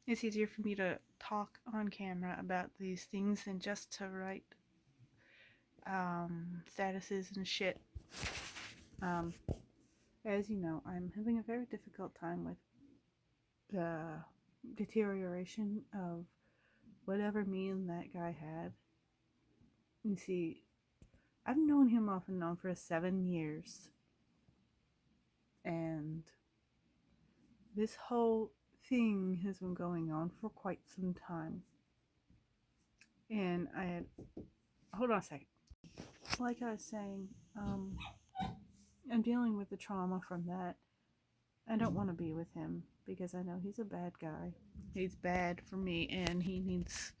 It's easier for me to talk on camera about these things than just to write statuses and shit. Um, as you know, I'm having a very difficult time with the deterioration of whatever me and that guy had. You see, I've known him off and on for 7 years, and this whole thing has been going on for quite some time. And I had, hold on a second. Like I was saying, I'm dealing with the trauma from that. I don't want to be with him because I know he's a bad guy. He's bad for me, and he needs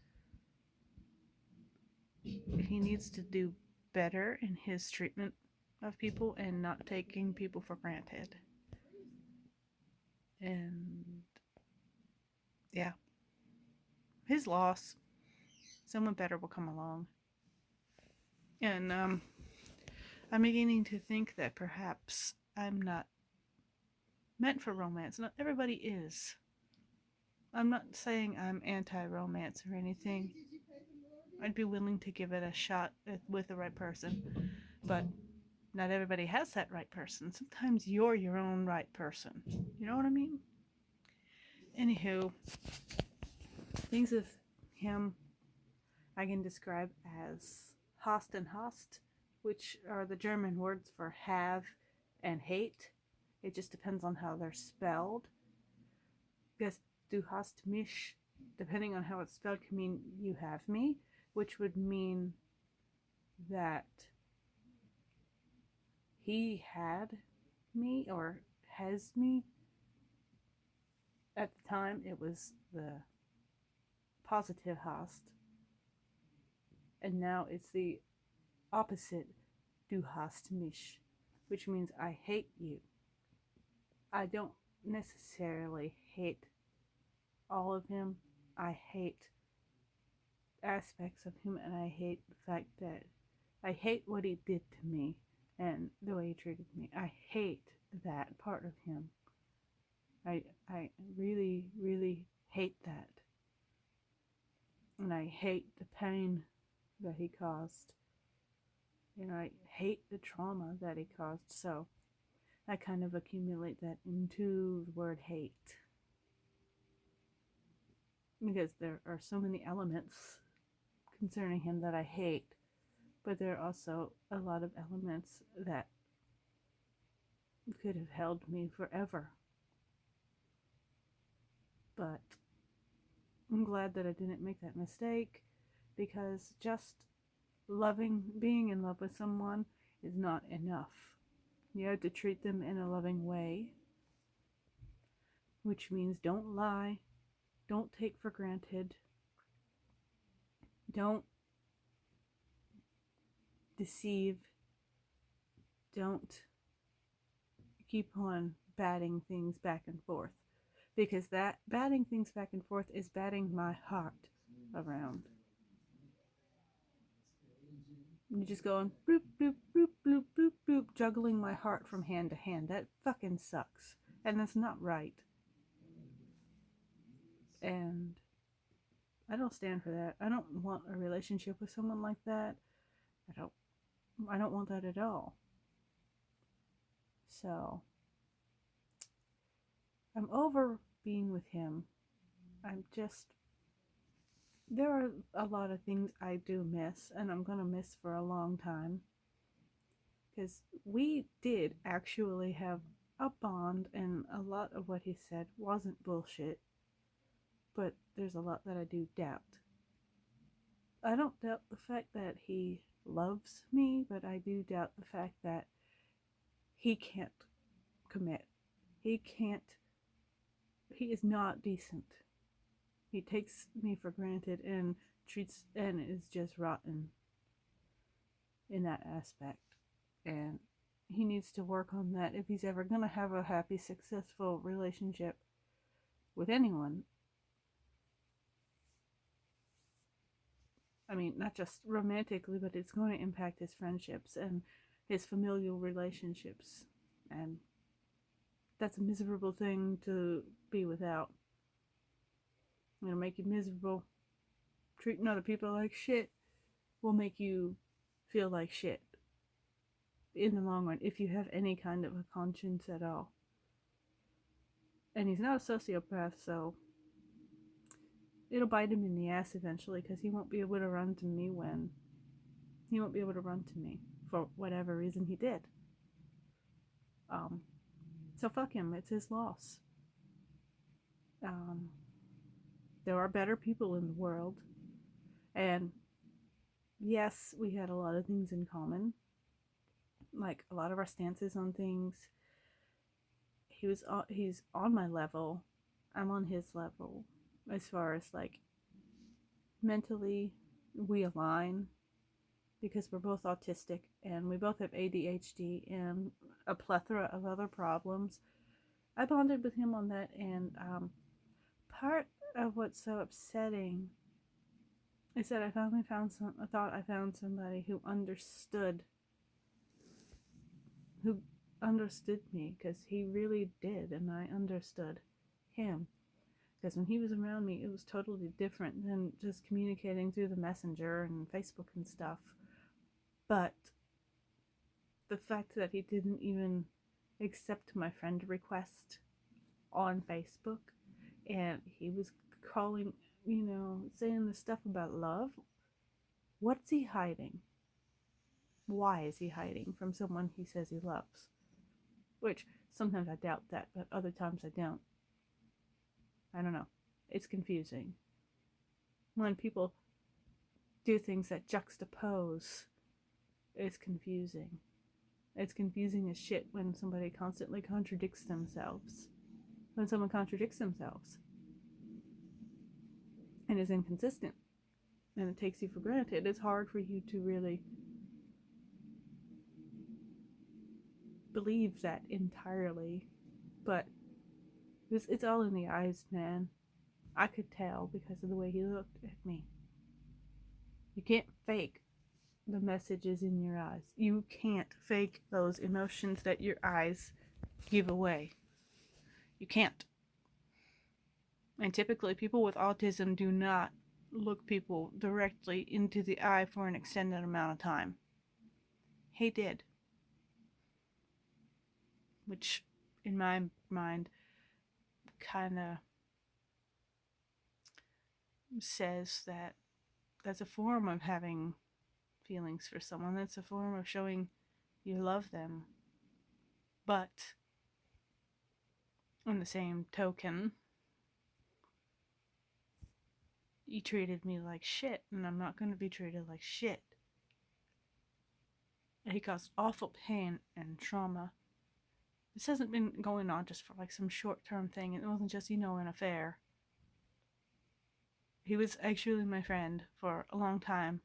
to do better in his treatment of people and not taking people for granted. And yeah, his loss. Someone better will come along. And I'm beginning to think that perhaps I'm not meant for romance. Not everybody is. I'm not saying I'm anti-romance or anything. I'd be willing to give it a shot with the right person, but not everybody has that right person. Sometimes you're your own right person. You know what I mean? Anywho, things with him I can describe as Hast and Hast, which are the German words for have and hate. It just depends on how they're spelled. Because du hast mich, depending on how it's spelled, can mean you have me, which would mean that he had me or has me. At the time, it was the positive hast, and now it's the opposite, du hast mich, which means I hate you. I don't necessarily hate all of him. I hate aspects of him, and I hate the fact that I hate what he did to me and the way he treated me. I hate that part of him. I really, really hate that. And I hate the pain that he caused. And I hate the trauma that he caused. So I kind of accumulate that into the word hate. Because there are so many elements concerning him that I hate, but there are also a lot of elements that could have held me forever. But I'm glad that I didn't make that mistake, because just being in love with someone is not enough. You have to treat them in a loving way, which means don't lie, don't take for granted, don't deceive, don't keep on batting things back and forth, because that batting things back and forth is batting my heart around. You're just going bloop, bloop, bloop, bloop, bloop, bloop, juggling my heart from hand to hand. That fucking sucks. And that's not right. And I don't stand for that. I don't want a relationship with someone like that. I don't want that at all. So I'm over being with him. I'm just there are a lot of things I do miss, and I'm gonna miss for a long time. Because we did actually have a bond, and a lot of what he said wasn't bullshit. But there's a lot that I do doubt. I don't doubt the fact that he loves me, but I do doubt the fact that he can't commit. He can't, he is not decent. He takes me for granted and treats, and is just rotten in that aspect. And he needs to work on that if he's ever going to have a happy, successful relationship with anyone. I mean, not just romantically, but it's going to impact his friendships and his familial relationships. And that's a miserable thing to be without. It'll make you miserable. Treating other people like shit will make you feel like shit in the long run if you have any kind of a conscience at all. And he's not a sociopath, so it'll bite him in the ass eventually because he won't be able to run to me when he won't be able to run to me for whatever reason he did. So fuck him. It's his loss. There are better people in the world, and yes, we had a lot of things in common, like a lot of our stances on things. He's on my level, I'm on his level, as far as like mentally we align because we're both autistic and we both have ADHD and a plethora of other problems. I bonded with him on that, and part of what's so upsetting is that I thought I found somebody who understood me, because he really did, and I understood him. Because when he was around me, it was totally different than just communicating through the messenger and Facebook and stuff. But the fact that he didn't even accept my friend request on Facebook, and he was calling, saying the stuff about love. What's he hiding? Why is he hiding from someone he says he loves? Which sometimes I doubt that, but other times I don't. I don't know. It's confusing. When people do things that juxtapose, it's confusing. It's confusing as shit when somebody constantly contradicts themselves. When someone contradicts themselves and is inconsistent and it takes you for granted, it's hard for you to really believe that entirely. But it's all in the eyes, man. I could tell because of the way he looked at me. You can't fake the messages in your eyes. You can't fake those emotions that your eyes give away. You can't. And typically people with autism do not look people directly into the eye for an extended amount of time. He did. Which, in my mind, kind of says that that's a form of having feelings for someone. That's a form of showing you love them. But on the same token, he treated me like shit, and I'm not going to be treated like shit. He caused awful pain and trauma. This hasn't been going on just for like some short-term thing. It wasn't just, an affair. He was actually my friend for a long time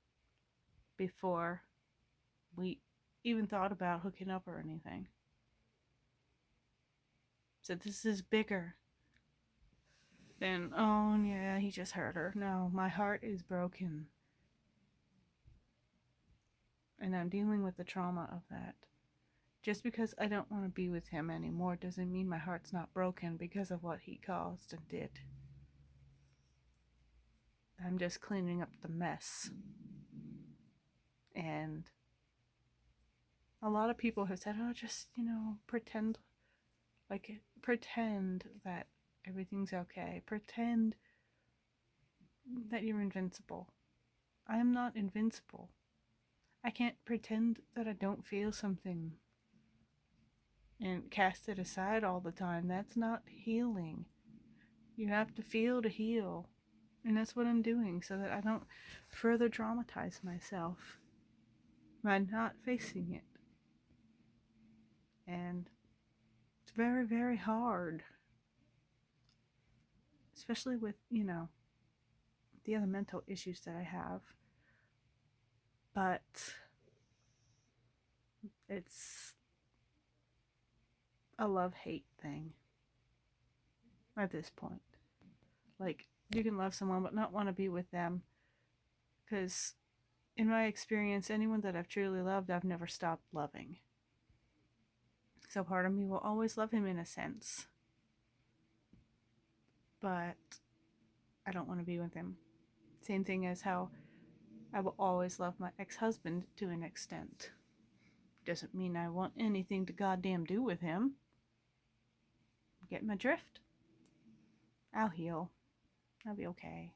before we even thought about hooking up or anything. So this is bigger than, oh yeah, he just hurt her. No, my heart is broken. And I'm dealing with the trauma of that. Just because I don't want to be with him anymore doesn't mean my heart's not broken because of what he caused and did. I'm just cleaning up the mess. And a lot of people have said, oh, just, pretend that everything's okay. Pretend that you're invincible. I am not invincible. I can't pretend that I don't feel something and cast it aside all the time. That's not healing. You have to feel to heal. And that's what I'm doing so that I don't further traumatize myself by not facing it. And it's very, very hard. Especially with, the other mental issues that I have. But it's a love-hate thing at this point. Like, you can love someone but not want to be with them. Because in my experience, anyone that I've truly loved, I've never stopped loving. So part of me will always love him in a sense. But I don't want to be with him. Same thing as how I will always love my ex-husband to an extent. Doesn't mean I want anything to goddamn do with him. Get my drift? I'll heal. I'll be okay.